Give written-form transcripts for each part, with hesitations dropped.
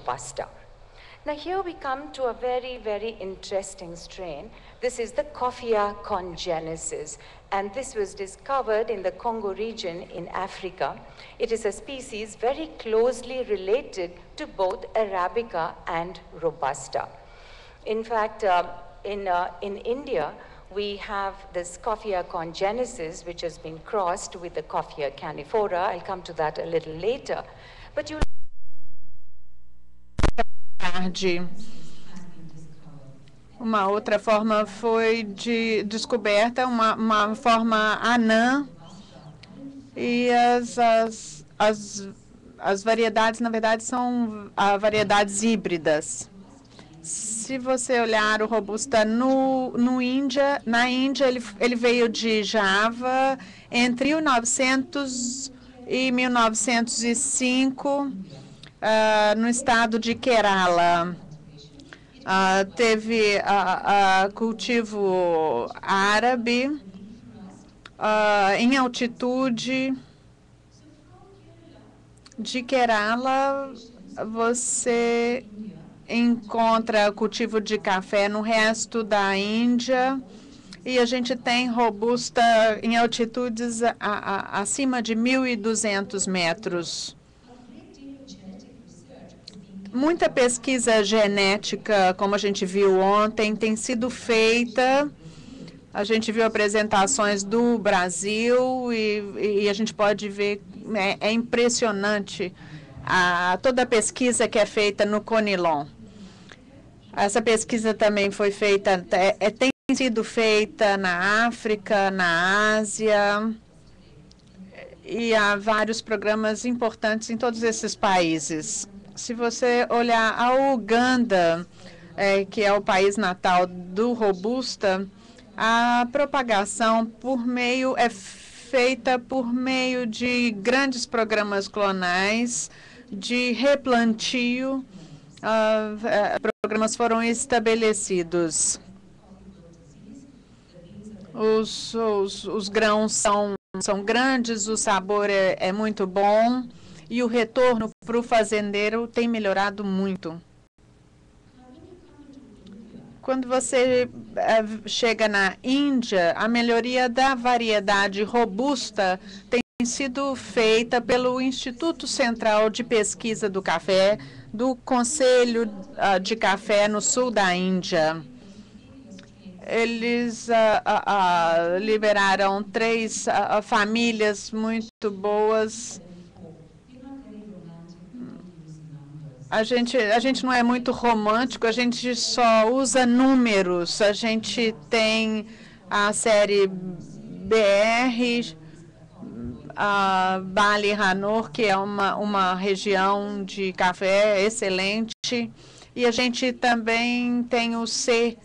Robusta. Now here we come to a very, very interesting strain. This is the Coffea congenesis, and this was discovered in the Congo region in Africa. It is a species very closely related to both Arabica and Robusta. In fact, in India, we have this Coffea congenesis, which has been crossed with the Coffea canephora. I'll come to that a little later. But you Uma outra forma foi descoberta, uma forma anã, e as variedades, na verdade, são variedades híbridas. Se você olhar o Robusta na Índia, ele veio de Java entre 1900 e 1905, no estado de Kerala. Teve cultivo árabe em altitude. De Kerala, você encontra cultivo de café no resto da Índia, e a gente tem Robusta em altitudes acima de 1.200 metros. Muita pesquisa genética, como a gente viu ontem, tem sido feita. A gente viu apresentações do Brasil e a gente pode ver, é impressionante toda a pesquisa que é feita no Conilon. Essa pesquisa também foi feita, tem sido feita na África, na Ásia, e há vários programas importantes em todos esses países. Se você olhar a Uganda, que é o país natal do Robusta, a propagação é feita por meio de grandes programas clonais, de replantio. Programas foram estabelecidos. Os grãos são grandes, o sabor é muito bom, e o retorno para o fazendeiro tem melhorado muito. Quando você chega na Índia, a melhoria da variedade Robusta tem sido feita pelo Instituto Central de Pesquisa do Café, do Conselho de Café no sul da Índia. Eles liberaram 3 famílias muito boas. A gente não é muito romântico, a gente só usa números. A gente tem a série BR, a Bali Hanor, que é uma região de café excelente. E a gente também tem o CXR,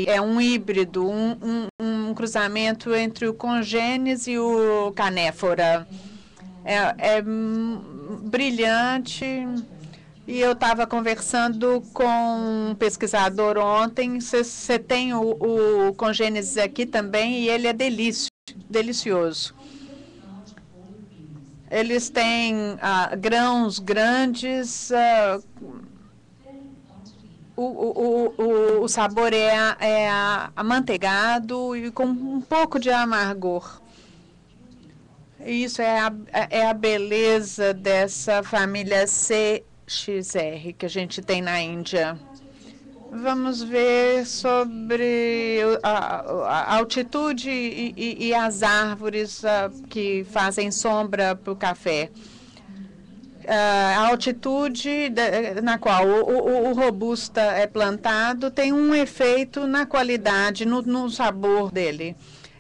é um híbrido, um cruzamento entre o congênese e o canéfora. É brilhante. E eu estava conversando com um pesquisador ontem. Você tem o congênese aqui também, e ele é delicioso. Eles têm grãos grandes. O sabor é amanteigado e com um pouco de amargor. Isso é a beleza dessa família CXR que a gente tem na Índia. Vamos ver sobre a altitude e as árvores que fazem sombra para o café. A altitude na qual o Robusta é plantado tem um efeito na qualidade, no sabor dele.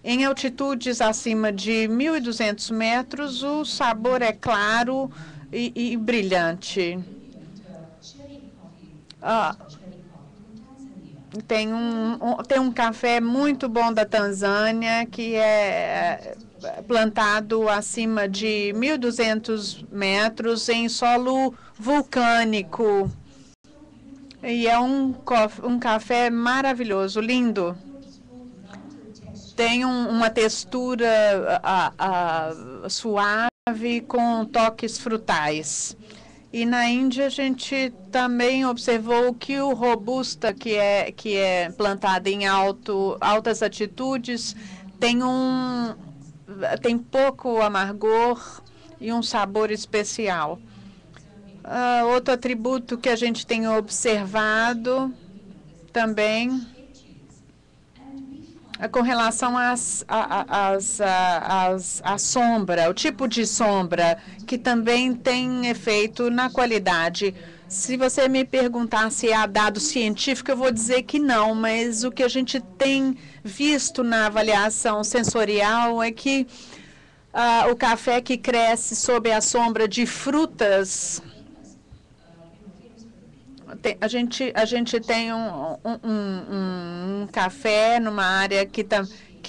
Em altitudes acima de 1.200 metros, o sabor é claro e brilhante. Tem um café muito bom da Tanzânia, que é plantado acima de 1.200 metros em solo vulcânico. E é um café maravilhoso, lindo. Tem uma textura suave com toques frutais. E na Índia a gente também observou que o robusta, que é plantado em altas altitudes, tem pouco amargor e um sabor especial. Outro atributo que a gente tem observado também com relação à sombra, o tipo de sombra, que também tem efeito na qualidade. Se você me perguntar se há dado científico, eu vou dizer que não, mas o que a gente tem visto na avaliação sensorial é que o café que cresce sob a sombra de frutas, a gente tem um café numa área que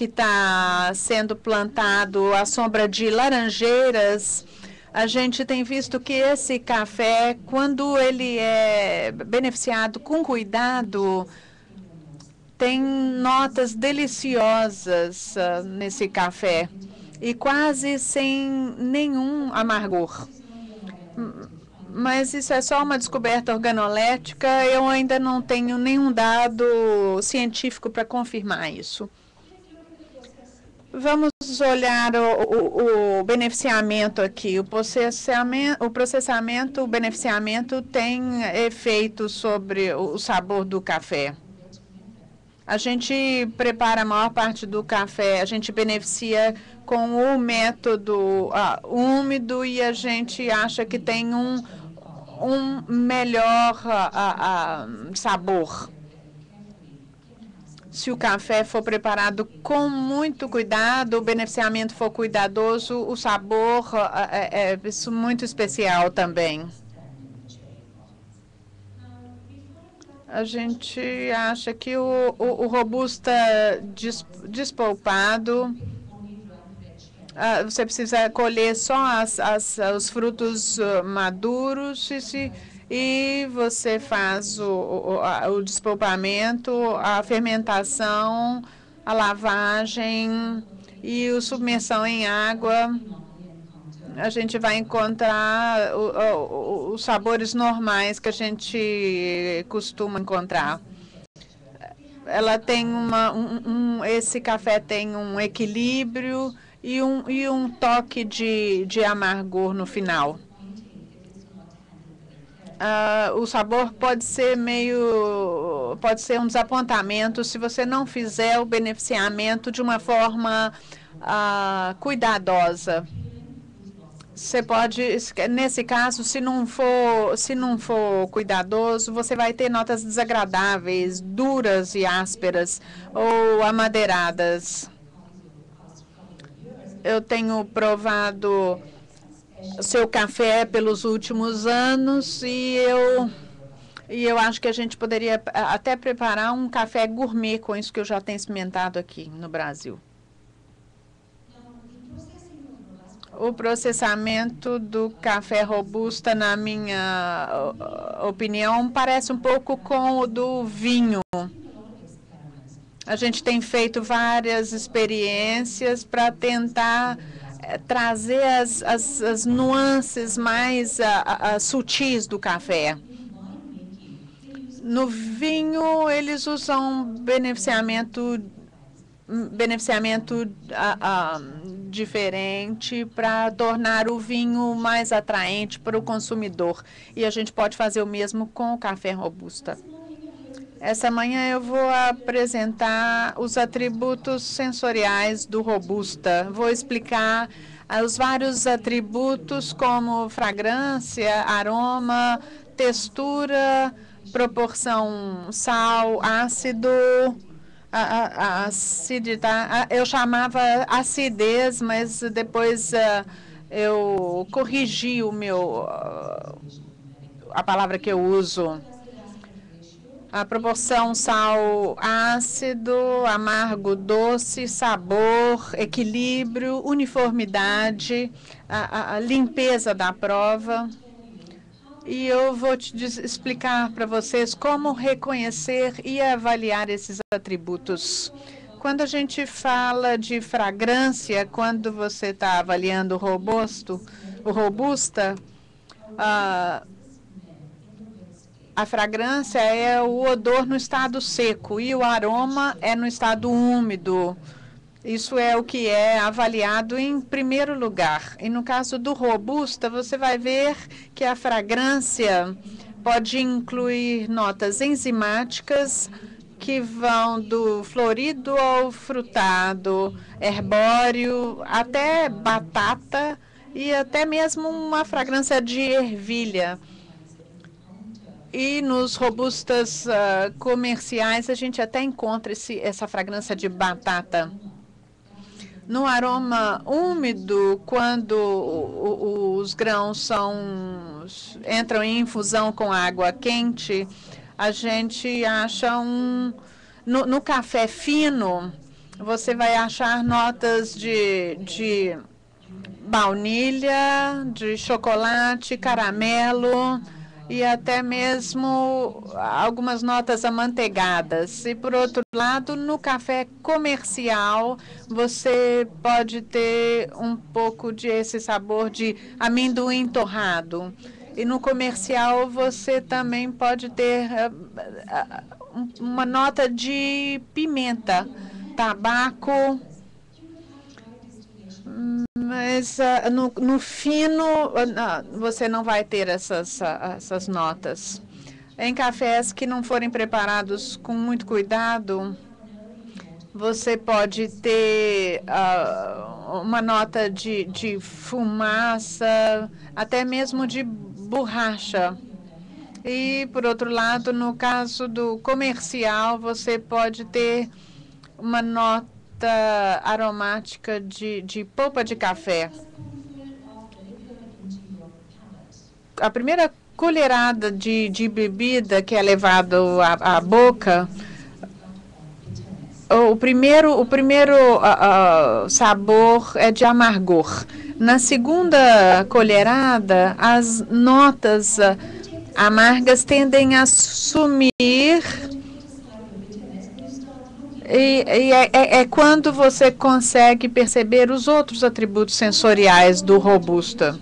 tá sendo plantado à sombra de laranjeiras. A gente tem visto que esse café, quando ele é beneficiado com cuidado, tem notas deliciosas nesse café e quase sem nenhum amargor. Mas isso é só uma descoberta organolética, eu ainda não tenho nenhum dado científico para confirmar isso. Vamos olhar o beneficiamento aqui. O processamento, o beneficiamento tem efeito sobre o sabor do café. A gente prepara a maior parte do café, a gente beneficia com o método úmido e a gente acha que tem um melhor sabor. Se o café for preparado com muito cuidado, o beneficiamento for cuidadoso, o sabor é muito especial também. A gente acha que o robusta despolpado, você precisa colher só os frutos maduros e você faz o despolpamento, a fermentação, a lavagem e a submersão em água. A gente vai encontrar os sabores normais que a gente costuma encontrar. Ela tem esse café tem um equilíbrio e um toque de amargor no final. O sabor pode ser um desapontamento se você não fizer o beneficiamento de uma forma cuidadosa. Você pode, nesse caso, se não for cuidadoso, você vai ter notas desagradáveis, duras e ásperas ou amadeiradas. Eu tenho provado seu café pelos últimos anos e eu acho que a gente poderia até preparar um café gourmet com isso que eu já tenho experimentado aqui no Brasil. O processamento do café robusta, na minha opinião, parece um pouco com o do vinho. A gente tem feito várias experiências para tentar trazer as nuances mais sutis do café. No vinho, eles usam beneficiamento diferente para tornar o vinho mais atraente para o consumidor. E a gente pode fazer o mesmo com o café robusta. Essa manhã eu vou apresentar os atributos sensoriais do robusta. Vou explicar os vários atributos como fragrância, aroma, textura, proporção sal, ácido, acididade. Eu chamava acidez, mas depois eu corrigi a palavra que eu uso. A proporção sal ácido, amargo doce, sabor, equilíbrio, uniformidade, a limpeza da prova. E eu vou te explicar para vocês como reconhecer e avaliar esses atributos. Quando a gente fala de fragrância, quando você está avaliando o robusta, A fragrância é o odor no estado seco e o aroma é no estado úmido. Isso é o que é avaliado em primeiro lugar. E no caso do robusta, você vai ver que a fragrância pode incluir notas enzimáticas que vão do florido ao frutado, herbóreo, até batata e até mesmo uma fragrância de ervilha. E nos robustas comerciais, a gente até encontra essa fragrância de batata. No aroma úmido, quando os grãos entram em infusão com água quente, a gente acha no café fino, você vai achar notas de baunilha, de chocolate, caramelo e até mesmo algumas notas amanteigadas. E, por outro lado, no café comercial, você pode ter um pouco esse sabor de amendoim torrado. E no comercial, você também pode ter uma nota de pimenta, tabaco. Mas no fino, você não vai ter essas notas. Em cafés que não forem preparados com muito cuidado, você pode ter uma nota de fumaça, até mesmo de borracha. E, por outro lado, no caso do comercial, você pode ter uma nota aromática de polpa de café. A primeira colherada de bebida que é levado à boca, o primeiro sabor é de amargor. Na segunda colherada, as notas amargas tendem a sumir. E é quando você consegue perceber os outros atributos sensoriais do robusta.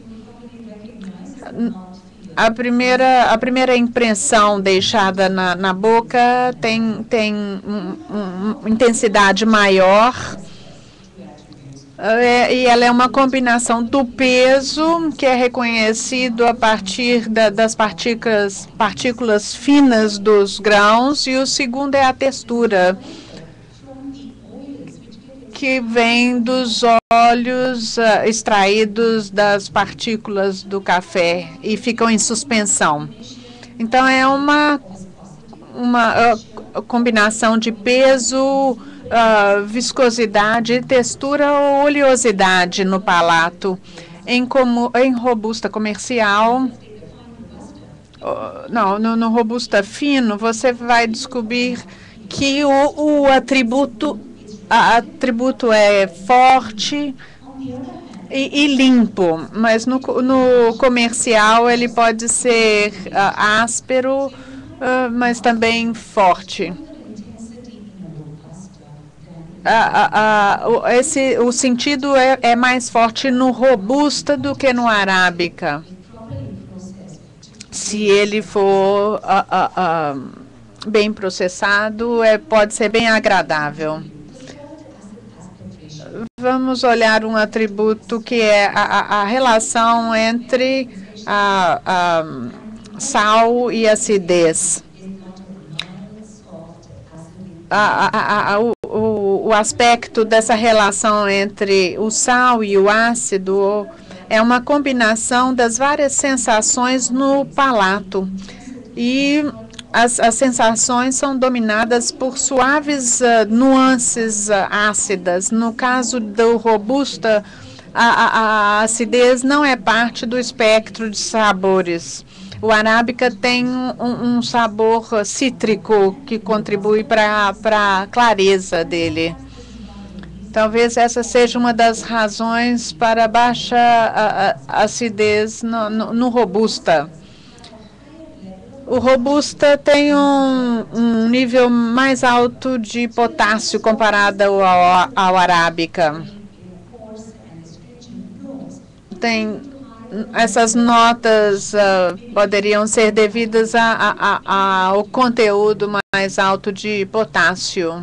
A primeira impressão deixada na boca tem uma intensidade maior. E ela é uma combinação do peso, que é reconhecido a partir das partículas finas dos grãos, e o segundo é a textura, que vem dos óleos extraídos das partículas do café e ficam em suspensão. Então, é uma combinação de peso, viscosidade, textura ou oleosidade no palato. Em robusta comercial, no robusta fino, você vai descobrir que o atributo é forte e limpo, mas no comercial ele pode ser áspero, mas também forte. O sentido é mais forte no robusta do que no arábica, se ele for bem processado, pode ser bem agradável. Vamos olhar um atributo que é a relação entre sal e acidez. O aspecto dessa relação entre o sal e o ácido é uma combinação das várias sensações no palato. E as sensações são dominadas por suaves nuances ácidas. No caso do robusta, a acidez não é parte do espectro de sabores. O arábica tem um sabor cítrico que contribui para a clareza dele. Talvez essa seja uma das razões para a baixa acidez no robusta. O robusta tem um nível mais alto de potássio comparado ao arábica. essas notas poderiam ser devidas ao conteúdo mais alto de potássio.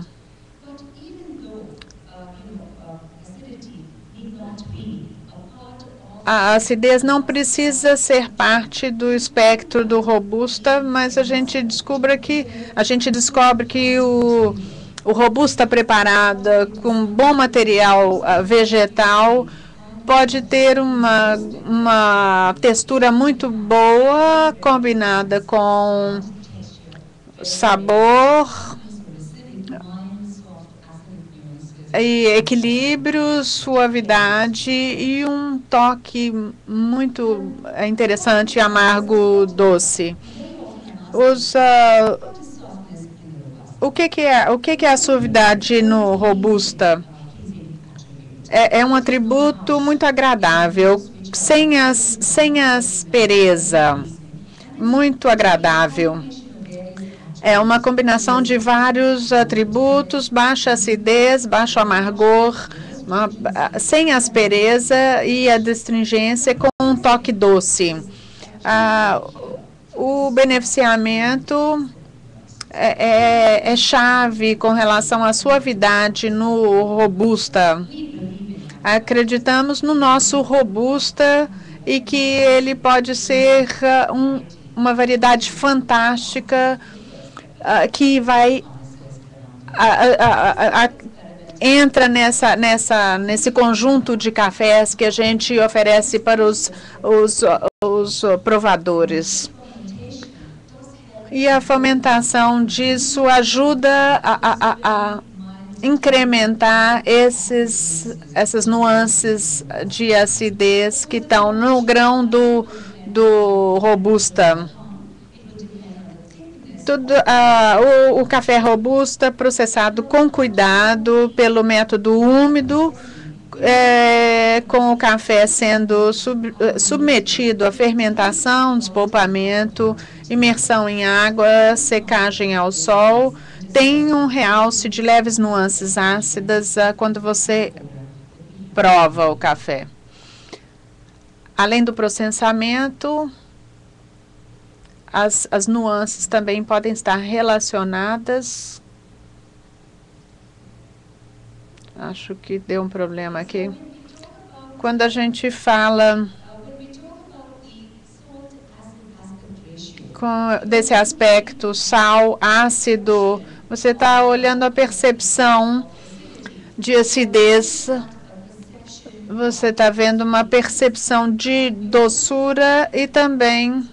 A acidez não precisa ser parte do espectro do robusta, mas a gente descobre que o robusta preparada com bom material vegetal pode ter uma textura muito boa, combinada com sabor e equilíbrio, suavidade e um toque muito interessante, amargo, doce. O que é a suavidade no robusta? É um atributo muito agradável, sem aspereza, muito agradável. É uma combinação de vários atributos, baixa acidez, baixo amargor, sem aspereza e a astringência com um toque doce. O beneficiamento é chave com relação à suavidade no robusta. Acreditamos no nosso robusta e que ele pode ser uma variedade fantástica que vai entra nesse conjunto de cafés que a gente oferece para os provadores. E a fermentação disso ajuda a incrementar essas nuances de acidez que estão no grão do robusta. O café robusta processado com cuidado pelo método úmido, com o café sendo submetido à fermentação, despolpamento, imersão em água, secagem ao sol, tem um realce de leves nuances ácidas quando você prova o café. Além do processamento, as nuances também podem estar relacionadas. Acho que deu um problema aqui. Quando a gente fala desse aspecto sal, ácido, você está olhando a percepção de acidez, você está vendo uma percepção de doçura e também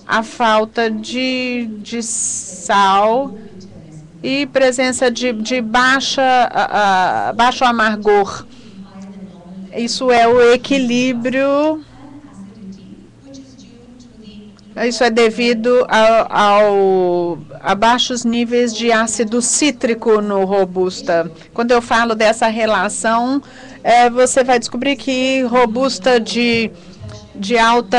a falta de sal e presença de baixo amargor. Isso é o equilíbrio. Isso é devido a baixos níveis de ácido cítrico no robusta. Quando eu falo dessa relação, você vai descobrir que robusta de alta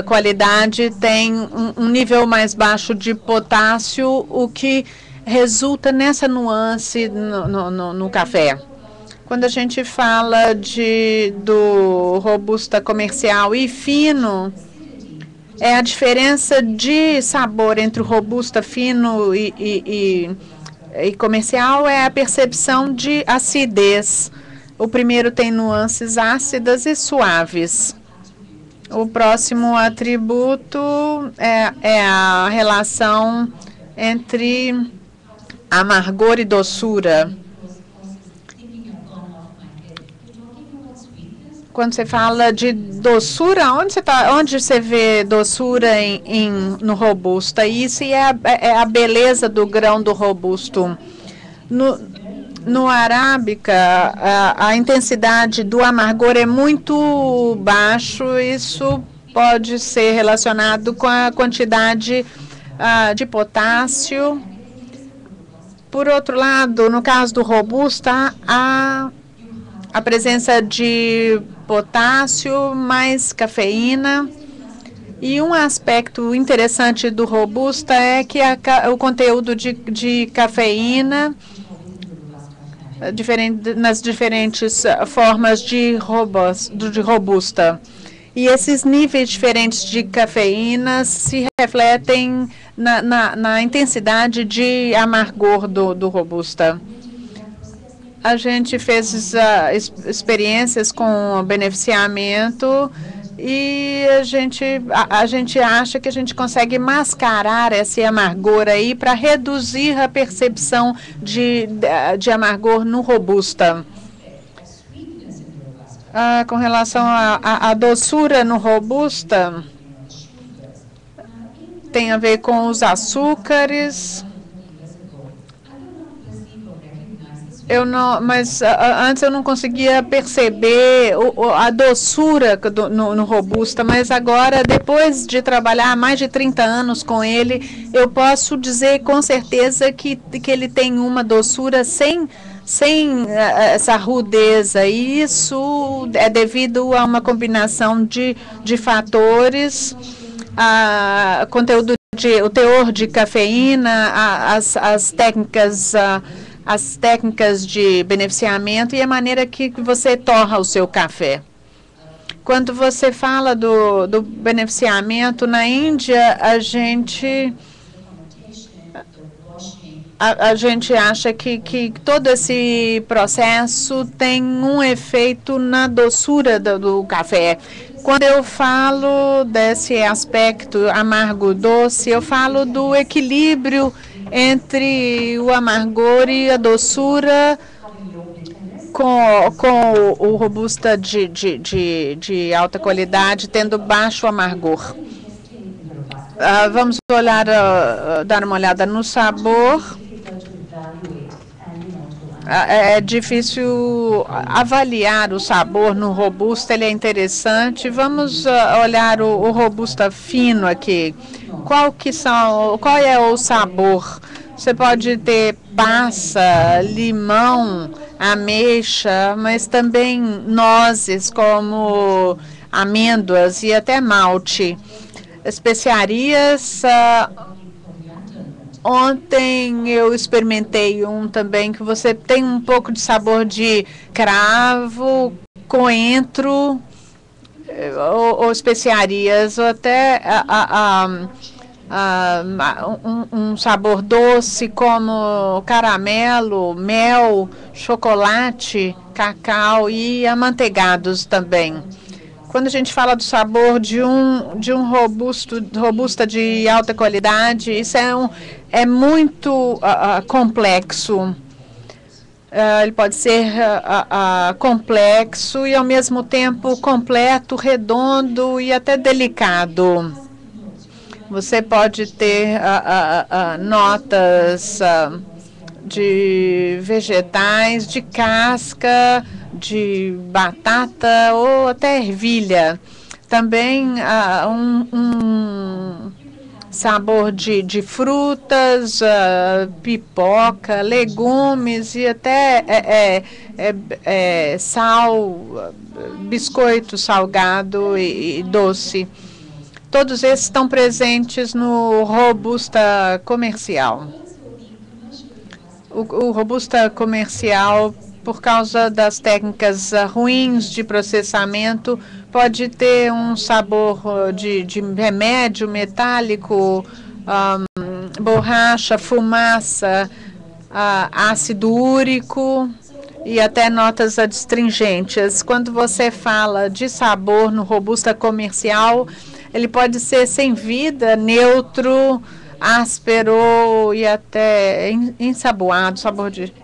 qualidade tem um nível mais baixo de potássio, o que resulta nessa nuance no café. Quando a gente fala do robusta comercial e fino, a diferença de sabor entre o robusta fino e comercial é a percepção de acidez. O primeiro tem nuances ácidas e suaves. O próximo atributo é a relação entre amargor e doçura. Quando você fala de doçura, onde você vê doçura no robusta? Isso é a beleza do grão do robusto. No arábica, a intensidade do amargor é muito baixo. Isso pode ser relacionado com a quantidade de potássio. Por outro lado, no caso do robusta, a presença de potássio mais cafeína. E um aspecto interessante do robusta é que o conteúdo de cafeína nas diferentes formas de robusta. E esses níveis diferentes de cafeína se refletem na intensidade de amargor do Robusta. A gente fez experiências com beneficiamento e a gente acha que a gente consegue mascarar esse amargor aí para reduzir a percepção de amargor no Robusta. Com relação à doçura no Robusta, tem a ver com os açúcares. Mas antes eu não conseguia perceber a doçura no Robusta, mas agora, depois de trabalhar mais de 30 anos com ele, eu posso dizer com certeza que ele tem uma doçura sem essa rudeza. E isso é devido a uma combinação de fatores, o teor de cafeína, as técnicas de beneficiamento e a maneira que você torra o seu café. Quando você fala do beneficiamento, na Índia, a gente acha que todo esse processo tem um efeito na doçura do café. Quando eu falo desse aspecto amargo-doce, eu falo do equilíbrio entre o amargor e a doçura com o Robusta de alta qualidade, tendo baixo amargor. Vamos dar uma olhada no sabor. É difícil avaliar o sabor no Robusta, ele é interessante. Vamos olhar o Robusta fino aqui. Qual é o sabor? Você pode ter passa, limão, ameixa, mas também nozes como amêndoas e até malte. Especiarias. Ontem eu experimentei um também que você tem um pouco de sabor de cravo, coentro, ou especiarias, ou até um sabor doce como caramelo, mel, chocolate, cacau e amanteigados também. Quando a gente fala do sabor de um robusta de alta qualidade, isso é muito complexo. Ele pode ser complexo e, ao mesmo tempo, completo, redondo e até delicado. Você pode ter notas de vegetais, de casca, de batata ou até ervilha. Também um sabor de frutas, pipoca, legumes e até sal, biscoito salgado e doce. Todos esses estão presentes no Robusta comercial. O Robusta comercial, por causa das técnicas ruins de processamento, pode ter um sabor de remédio metálico, borracha, fumaça, ácido úrico e até notas adstringentes. Quando você fala de sabor no Robusta comercial, ele pode ser sem vida, neutro, áspero e até ensaboado, sabor de...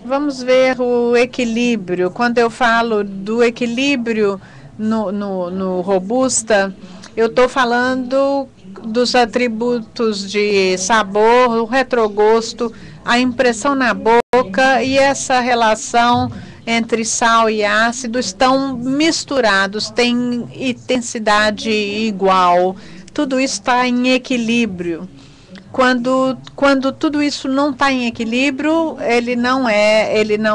Vamos ver o equilíbrio. Quando eu falo do equilíbrio no Robusta, eu estou falando dos atributos de sabor, o retrogosto, a impressão na boca e essa relação entre sal e ácido estão misturados, têm intensidade igual. Tudo isso está em equilíbrio. Quando tudo isso não está em equilíbrio, ele não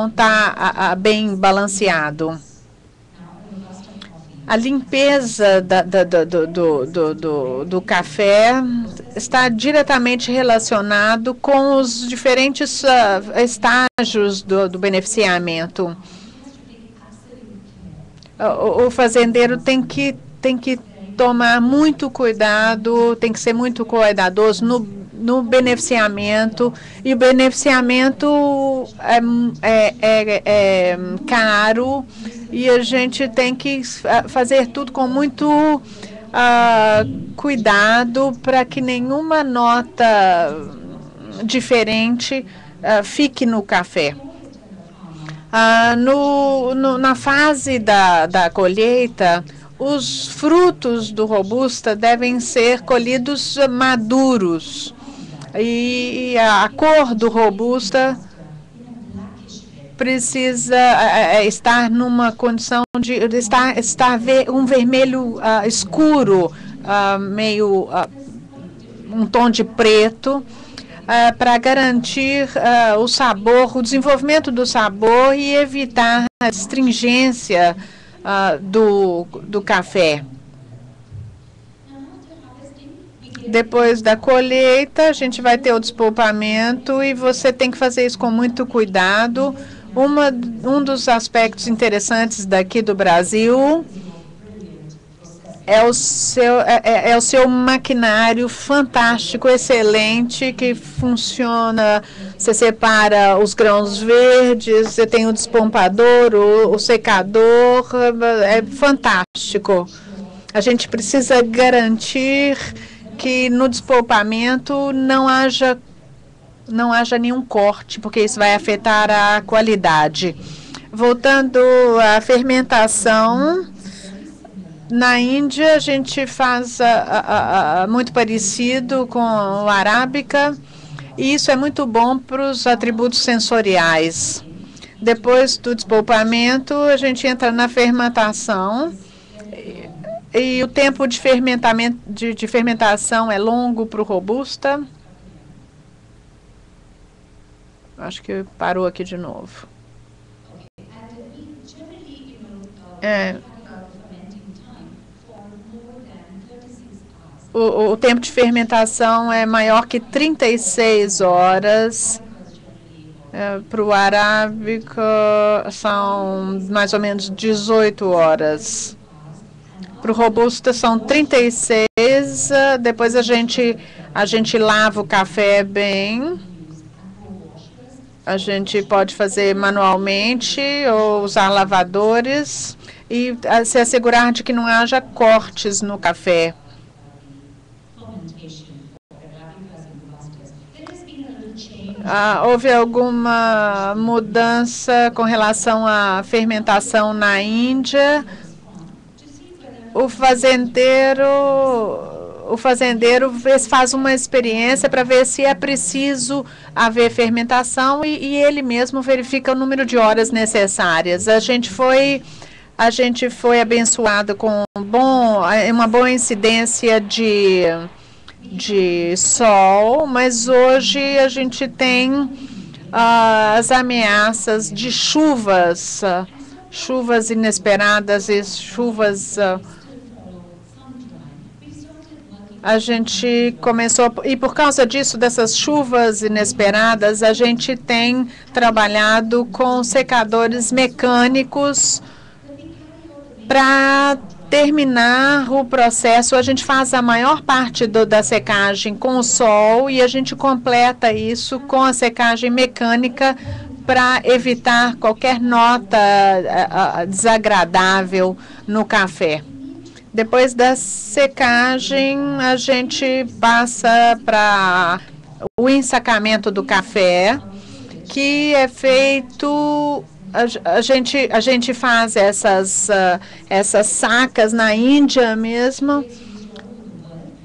está bem balanceado. A limpeza do café está diretamente relacionado com os diferentes estágios do beneficiamento. o fazendeiro tem que tomar muito cuidado, tem que ser muito cuidadoso no beneficiamento, e o beneficiamento é caro, e a gente tem que fazer tudo com muito cuidado para que nenhuma nota diferente fique no café. Na fase da colheita, os frutos do Robusta devem ser colhidos maduros. E a cor do Robusta precisa estar numa condição de estar um vermelho escuro, meio um tom de preto, para garantir o sabor, o desenvolvimento do sabor e evitar a astringência do café. Depois da colheita, a gente vai ter o despolpamento e você tem que fazer isso com muito cuidado. Um dos aspectos interessantes daqui do Brasil é o seu maquinário fantástico, excelente, que funciona. Você separa os grãos verdes, você tem o despompador, o secador, é fantástico. A gente precisa garantir que no despolpamento não haja nenhum corte, porque isso vai afetar a qualidade. Voltando à fermentação, na Índia a gente faz muito parecido com o arábica, e isso é muito bom para os atributos sensoriais. Depois do despolpamento, a gente entra na fermentação, e o tempo de fermentação é longo para o Robusta. Acho que parou aqui de novo. O tempo de fermentação é maior que 36 horas. Para o arábica, são mais ou menos 18 horas. Para o Robusta, são 36. Depois a gente lava o café bem. A gente pode fazer manualmente ou usar lavadores e se assegurar de que não haja cortes no café. Houve alguma mudança com relação à fermentação na Índia? O fazendeiro faz uma experiência para ver se é preciso haver fermentação e ele mesmo verifica o número de horas necessárias. A gente foi abençoado com uma boa incidência de sol, mas hoje a gente tem as ameaças de chuvas inesperadas e chuvas. A gente começou, e por causa disso, dessas chuvas inesperadas, a gente tem trabalhado com secadores mecânicos para terminar o processo. A gente faz a maior parte da secagem com o sol e a gente completa isso com a secagem mecânica para evitar qualquer nota desagradável no café. Depois da secagem, a gente passa para o ensacamento do café, que é feito. A gente faz essas sacas na Índia mesmo.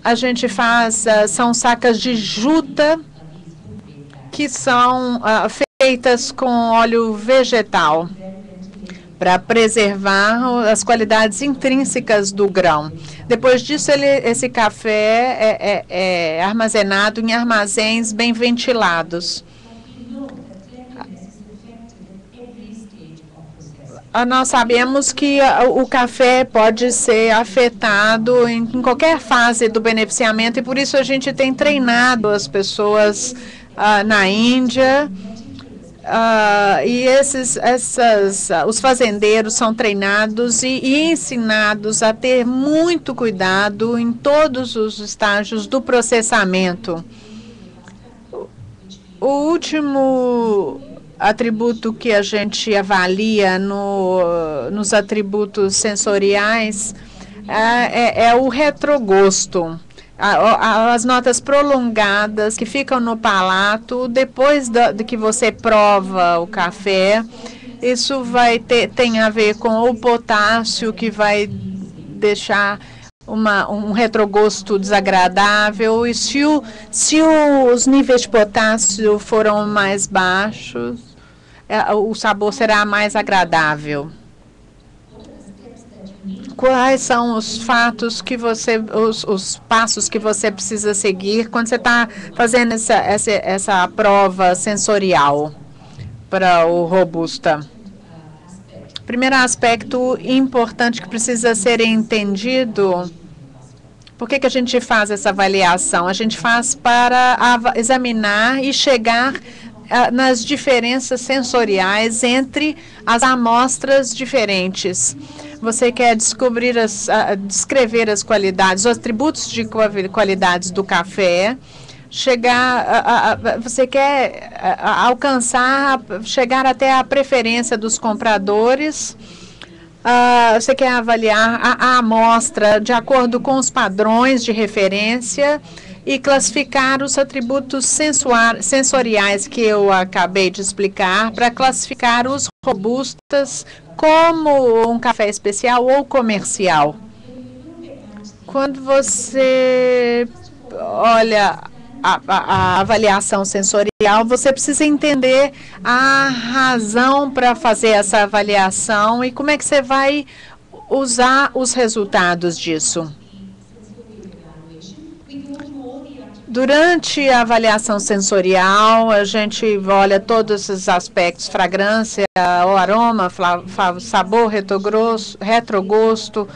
A gente faz, são sacas de juta, que são feitas com óleo vegetal, para preservar as intrínsecas do grão. Depois disso, esse café é armazenado em armazéns bem ventilados. Nós sabemos que o café pode ser afetado em qualquer fase do beneficiamento, e por isso a gente tem treinado as pessoas na Índia Os fazendeiros são treinados e ensinados a ter muito cuidado em todos os estágios do processamento. O último atributo que a gente avalia nos atributos sensoriais é o retrogosto. As notas prolongadas que ficam no palato depois de que você prova o café. Isso tem a ver com o potássio, que vai deixar um retrogosto desagradável. E se os níveis de potássio foram mais baixos, o sabor será mais agradável. Quais são os fatos que os passos que você precisa seguir quando você está fazendo essa prova sensorial para o Robusta? Primeiro aspecto importante que precisa ser entendido: por que a gente faz essa avaliação? A gente faz para examinar e chegar nas diferenças sensoriais entre as amostras diferentes. Você quer descrever as qualidades, os atributos de qualidades do café, você quer chegar até a preferência dos compradores. Você quer avaliar a amostra de acordo com os padrões de referência e classificar os atributos sensoriais que eu acabei de explicar para classificar os robustas como um café especial ou comercial. Quando você olha a avaliação sensorial, você precisa entender a razão para fazer essa avaliação e como é que você vai usar os resultados disso. Durante a avaliação sensorial, a gente olha todos esses aspectos: fragrância, o aroma, sabor, retrogosto,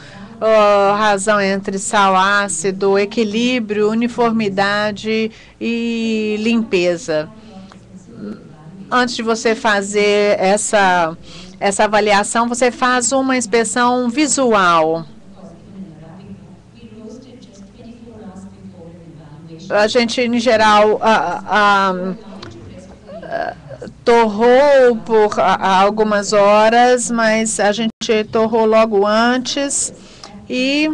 razão entre sal, ácido, equilíbrio, uniformidade e limpeza. Antes de você fazer essa avaliação, você faz uma inspeção visual. A gente, em geral, torrou por algumas horas, mas a gente torrou logo antes e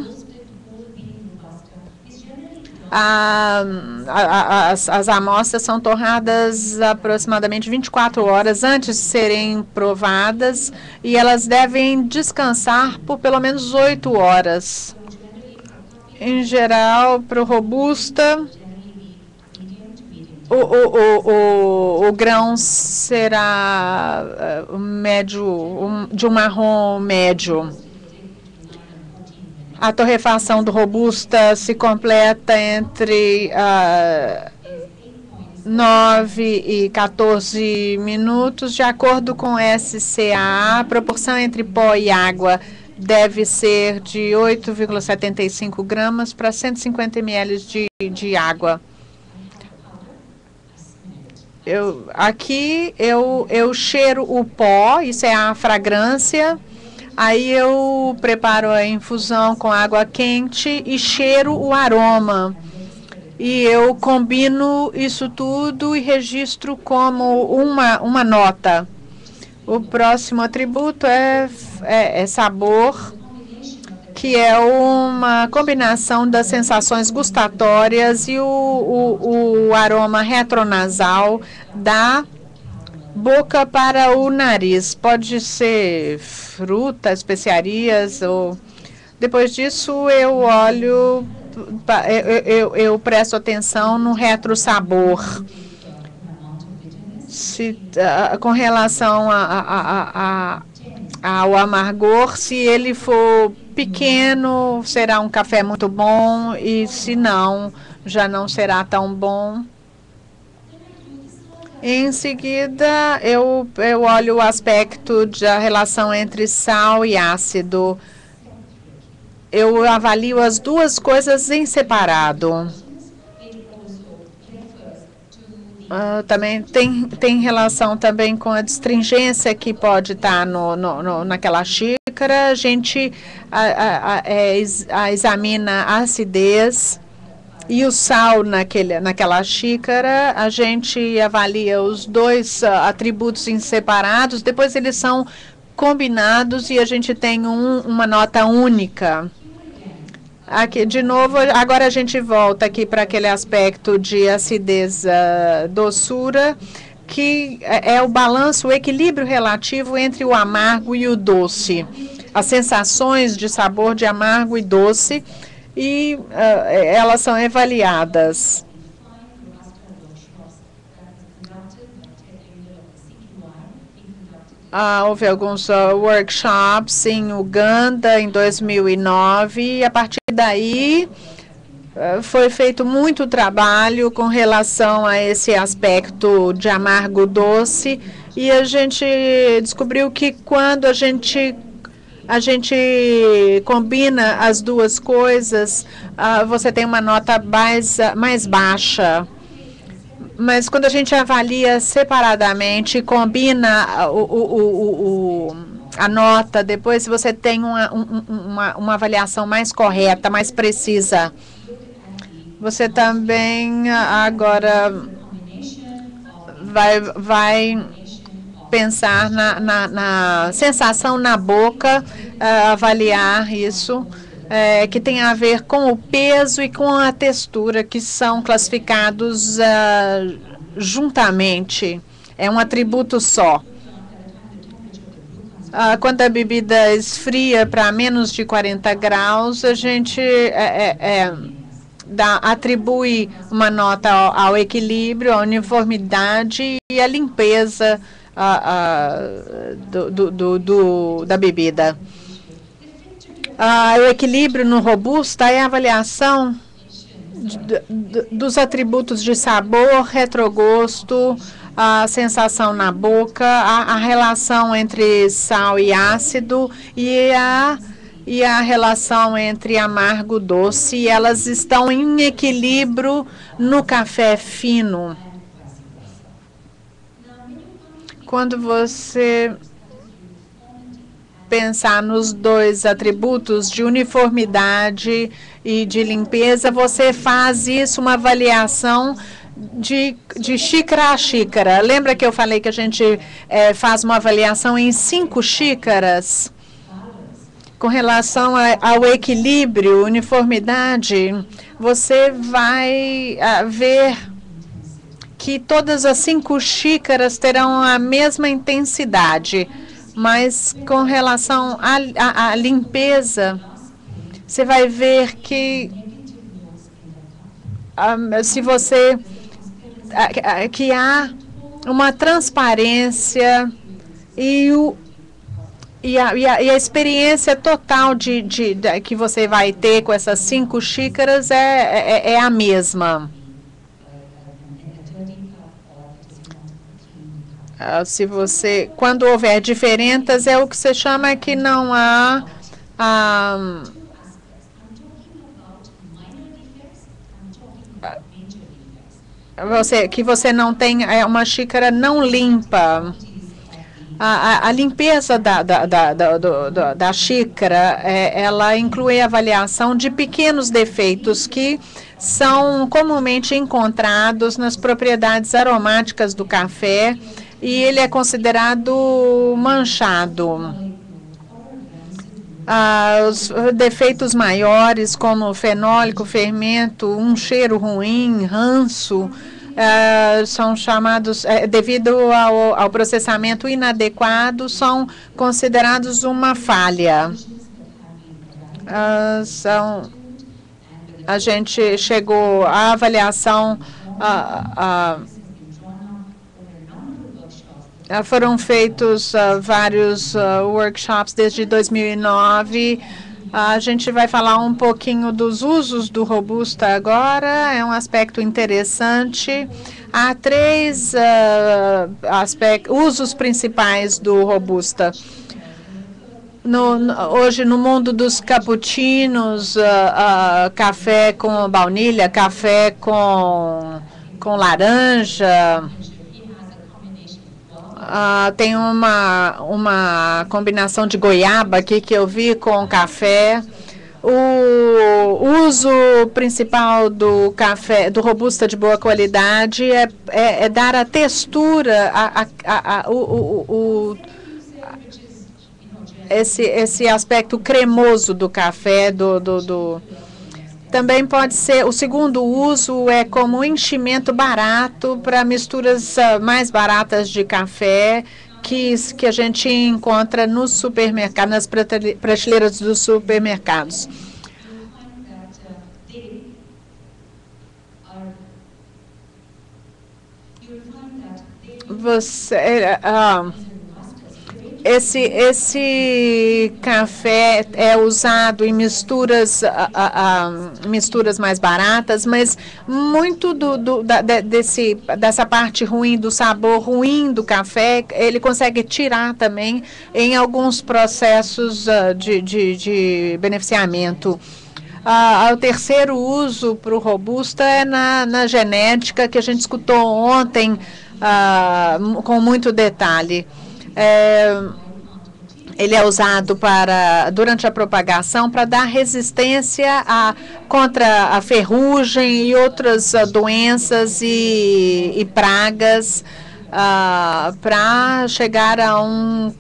as amostras são torradas aproximadamente 24 horas antes de serem provadas e elas devem descansar por pelo menos 8 horas. Em geral, para o Robusta, o grão será médio, de um marrom médio. A torrefação do Robusta se completa entre 9 e 14 minutos, de acordo com SCA. A proporção entre pó e água deve ser de 8,75 gramas para 150 ml de água. Aqui eu cheiro o pó, isso é a fragrância. Aí eu preparo a infusão com água quente e cheiro o aroma. E eu combino isso tudo e registro como uma nota. O próximo atributo é sabor, que é uma combinação das sensações gustatórias e o aroma retronasal da boca para o nariz. Pode ser fruta, especiarias. Depois disso, eu olho, eu presto atenção no retrosabor. Com relação ao amargor, se ele for pequeno, será um café muito bom, e se não, já não será tão bom. Em seguida, eu olho o aspecto da relação entre sal e ácido. Eu avalio as duas coisas em separado. também tem relação também com a astringência que pode estar naquela xícara. A gente examina a acidez e o sal naquela xícara. A gente avalia os dois atributos em separados, depois eles são combinados e a gente tem uma nota única. Aqui, de novo, agora a gente volta aqui para aquele aspecto de acidez, doçura, que é o balanço, o equilíbrio relativo entre o amargo e o doce. As sensações de sabor de amargo e doce, e elas são avaliadas. Houve alguns workshops em Uganda em 2009 e a partir daí foi feito muito trabalho com relação a esse aspecto de amargo doce e a gente descobriu que quando a gente combina as duas coisas, você tem uma nota mais baixa. Mas quando a gente avalia separadamente, combina a nota, depois você tem uma avaliação mais correta, mais precisa. Você também agora vai pensar na sensação na boca, avaliar isso. Que tem a ver com o peso e com a textura, que são classificados juntamente. É um atributo só. Quando a bebida esfria para menos de 40 graus, a gente atribui uma nota ao equilíbrio, à uniformidade e à limpeza da bebida. O equilíbrio no robusta é a avaliação dos atributos de sabor, retrogosto, a sensação na boca, a relação entre sal e ácido e a relação entre amargo e doce. E elas estão em equilíbrio no café fino. Quando você pensar nos dois atributos de uniformidade e de limpeza, você faz isso, uma avaliação de xícara a xícara. Lembra que eu falei que a gente faz uma avaliação em 5 xícaras? Com relação ao equilíbrio, uniformidade, você vai ver que todas as 5 xícaras terão a mesma intensidade. Mas com relação à limpeza, você vai ver que que há uma transparência e a experiência total que você vai ter com essas 5 xícaras é a mesma. Quando houver diferenças, é o que você chama que não há que você não tem uma xícara não limpa. A limpeza da xícara, ela inclui a avaliação de pequenos defeitos que são comumente encontrados nas propriedades aromáticas do café, e ele é considerado manchado. Os defeitos maiores, como fenólico, fermento, um cheiro ruim, ranço, são chamados, devido ao processamento inadequado, são considerados uma falha. A gente chegou à avaliação, foram feitos vários workshops desde 2009. A gente vai falar um pouquinho dos usos do Robusta agora, é um aspecto interessante. Há 3 usos principais do Robusta. Hoje, no mundo dos cappuccinos, café com baunilha, café com com laranja. Tem uma combinação de goiaba aqui que eu vi com café. O uso principal do café, do robusta de boa qualidade, é dar a textura, esse aspecto cremoso do café, Também pode ser, o segundo uso é como enchimento barato para misturas mais baratas de café que a gente encontra no supermercado, nas prateleiras dos supermercados. Esse café é usado em misturas mais baratas, mas muito dessa parte ruim, do sabor ruim do café, ele consegue tirar também em alguns processos de beneficiamento. O terceiro uso para o robusta é na genética, que a gente escutou ontem com muito detalhe. Ele é usado durante a propagação para dar resistência contra a ferrugem e outras doenças e pragas, para chegar a um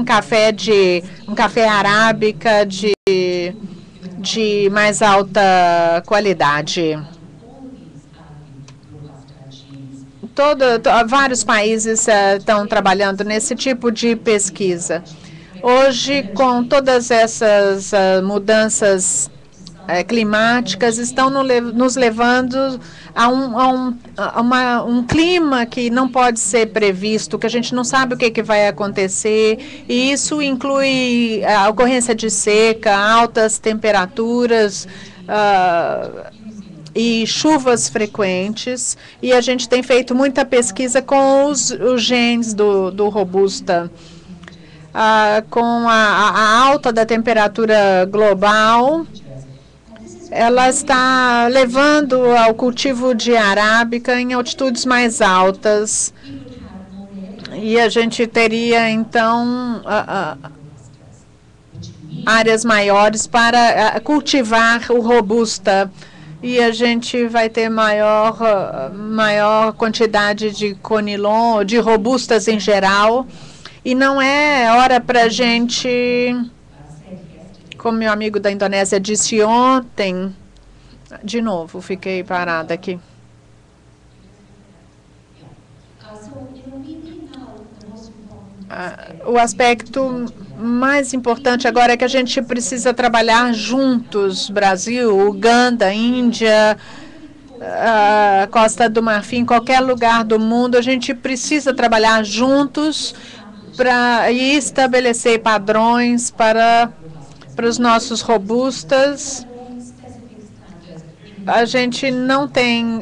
café arábica de mais alta qualidade. Vários países estão trabalhando nesse tipo de pesquisa. Hoje, com todas essas mudanças climáticas, estão nos levando a um clima que não pode ser previsto, que a gente não sabe o que vai acontecer, e isso inclui a ocorrência de seca, altas temperaturas, e chuvas frequentes, e a gente tem feito muita pesquisa com os genes do robusta. Com a alta da temperatura global, ela está levando ao cultivo de arábica em altitudes mais altas, e a gente teria, então, áreas maiores para cultivar o robusta, e a gente vai ter maior quantidade de conilon, de robustas em geral, e não é hora para a gente, como meu amigo da Indonésia disse ontem, de novo, fiquei parada aqui. O aspecto mais importante agora é que a gente precisa trabalhar juntos, Brasil, Uganda, Índia, Costa do Marfim, qualquer lugar do mundo, a gente precisa trabalhar juntos para estabelecer padrões para os nossos robustas. A gente não tem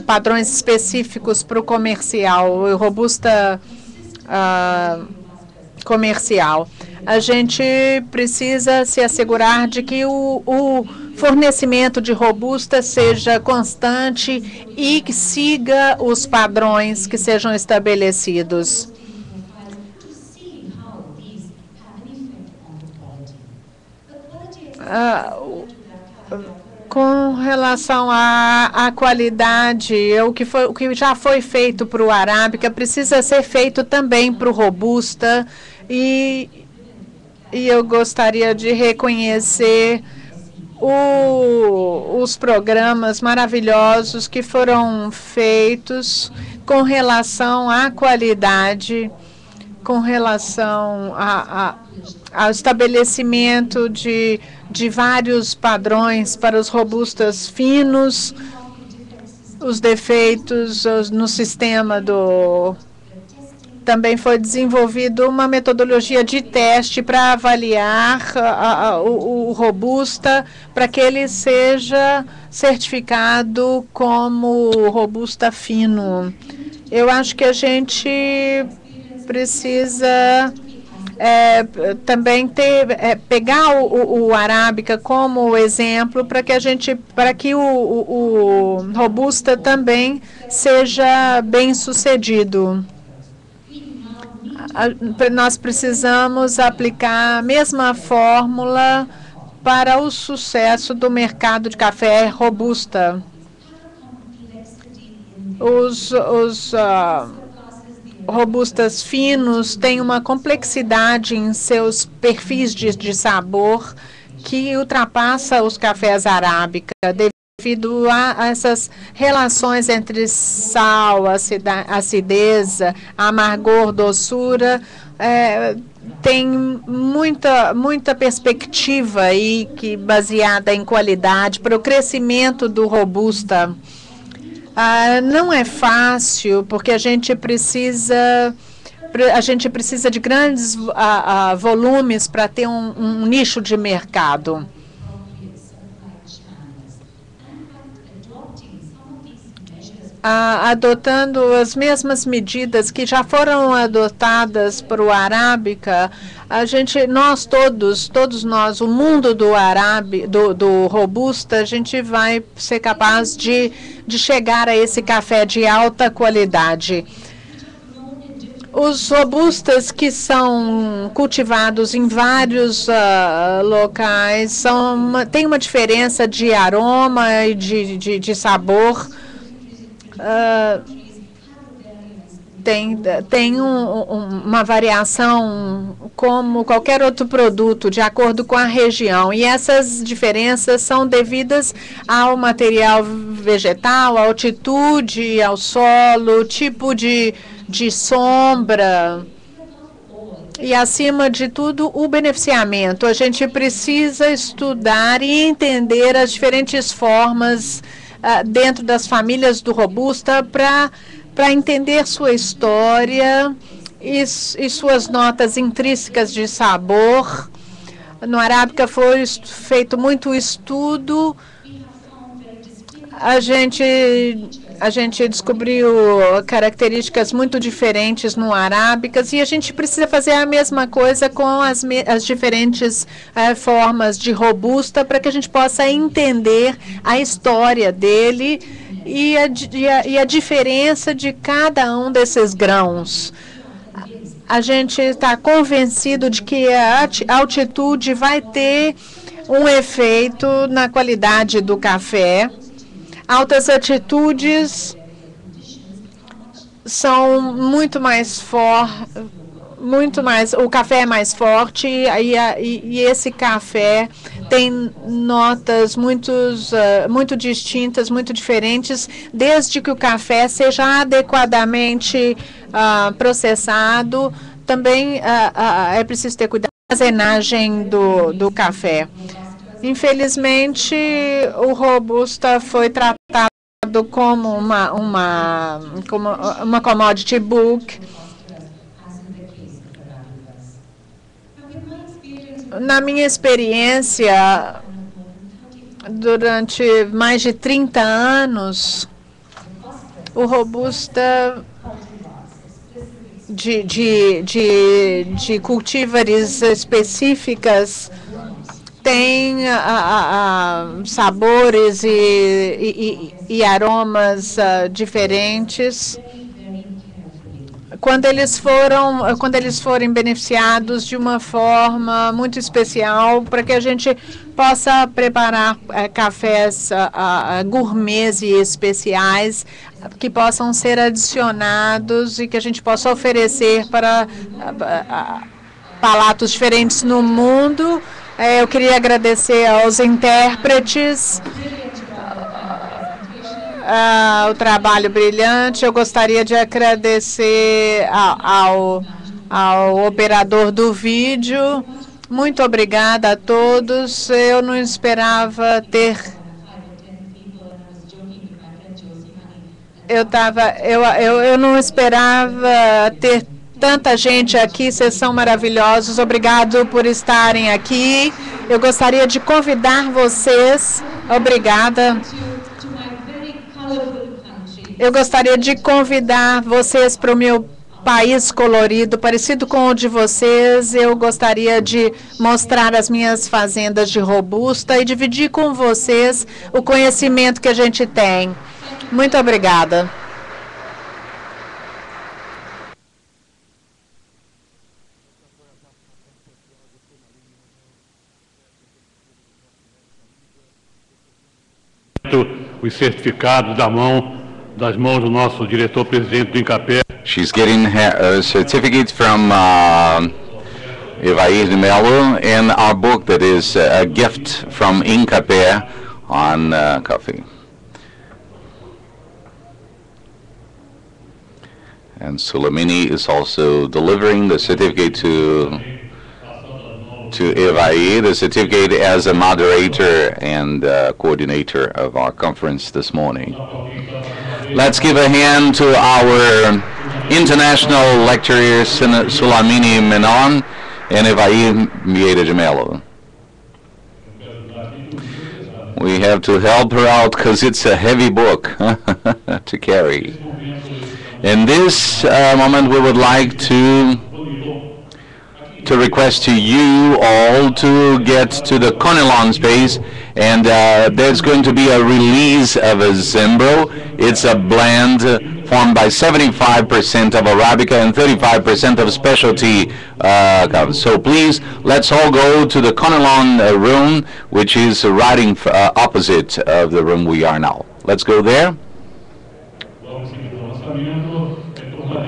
padrões específicos para o comercial, o robusta comercial. A gente precisa se assegurar de que o fornecimento de robusta seja constante e que siga os padrões que sejam estabelecidos. Com relação à qualidade, o que já foi feito para o arábica precisa ser feito também para o robusta, e eu gostaria de reconhecer os programas maravilhosos que foram feitos com relação à qualidade, com relação ao estabelecimento de vários padrões para os robustas finos, os defeitos no sistema Também foi desenvolvido uma metodologia de teste para avaliar o robusta, para que ele seja certificado como robusta fino. Eu acho que a gente precisa também pegar o arábica como exemplo para que o robusta também seja bem sucedido. Nós precisamos aplicar a mesma fórmula para o sucesso do mercado de café robusta. Os robustas finos têm uma complexidade em seus perfis de sabor que ultrapassa os cafés arábica, devido a essas relações entre sal, acidez, amargor, doçura. Tem muita perspectiva aí baseada em qualidade para o crescimento do robusta. Não é fácil, porque a gente precisa de grandes volumes para ter um nicho de mercado. Adotando as mesmas medidas que já foram adotadas para o arábica, todos nós, o mundo do robusta, a gente vai ser capaz de chegar a esse café de alta qualidade. Os robustas que são cultivados em vários locais têm uma diferença de aroma e de sabor. Tem uma variação como qualquer outro produto, de acordo com a região. E essas diferenças são devidas ao material vegetal, à altitude, ao solo, tipo de sombra. E, acima de tudo, o beneficiamento. A gente precisa estudar e entender as diferentes formas dentro das famílias do robusta para entender sua história e suas notas intrínsecas de sabor. No arábica foi feito muito estudo. A gente descobriu características muito diferentes no arábicas e a gente precisa fazer a mesma coisa com as diferentes formas de robusta para que a gente possa entender a história dele e a diferença de cada um desses grãos. A gente está convencido de que a altitude vai ter um efeito na qualidade do café. Altas altitudes são muito mais o café é mais forte e esse café tem notas muito distintas, muito diferentes, desde que o café seja adequadamente processado. Também é preciso ter cuidado com a armazenagem do café. Infelizmente, o robusta foi tratado como uma commodity book. Na minha experiência, durante mais de 30 anos, o robusta de cultivares específicas tem sabores e aromas diferentes. Quando eles forem beneficiados de uma forma muito especial, para que a gente possa preparar cafés gourmets e especiais que possam ser adicionados e que a gente possa oferecer para palatos diferentes no mundo. Eu queria agradecer aos intérpretes o trabalho brilhante. Eu gostaria de agradecer ao operador do vídeo. Muito obrigada a todos. Eu não esperava ter... Eu não esperava ter tanta gente aqui, vocês são maravilhosos. Obrigado por estarem aqui. Eu gostaria de convidar vocês. Obrigada. Eu gostaria de convidar vocês para o meu país colorido, parecido com o de vocês. Eu gostaria de mostrar as minhas fazendas de robusta e dividir com vocês o conhecimento que a gente tem. Muito obrigada. Os certificados das mãos do nosso diretor-presidente do INCAPé. She's getting a certificate from Evair de Mello and our book that is a gift from INCAPé on coffee. And Sulamini is also delivering the certificate to Evair, the certificate as a moderator and coordinator of our conference this morning. Let's give a hand to our international lecturer, Sulamini Menon and Evair Vieira de Mello. We have to help her out because it's a heavy book to carry. In this moment, we would like to request to you all to get to the Conilon space, and there's going to be a release of a Zimbro. It's a blend formed by 75% of Arabica and 35% of specialty coffee. So please, let's all go to the Conilon room, which is right opposite of the room we are now. Let's go there.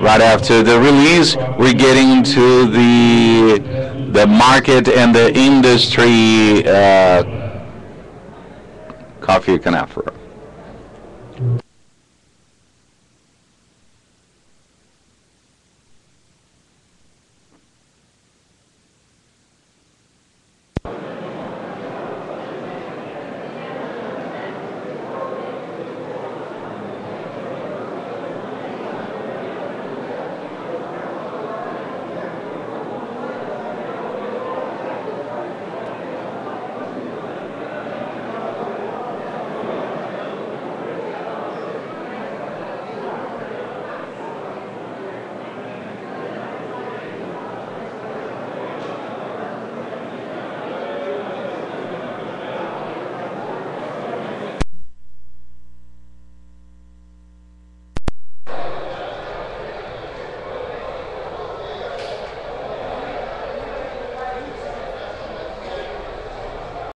Right after the release, we're getting to the market and the industry coffee Canafra.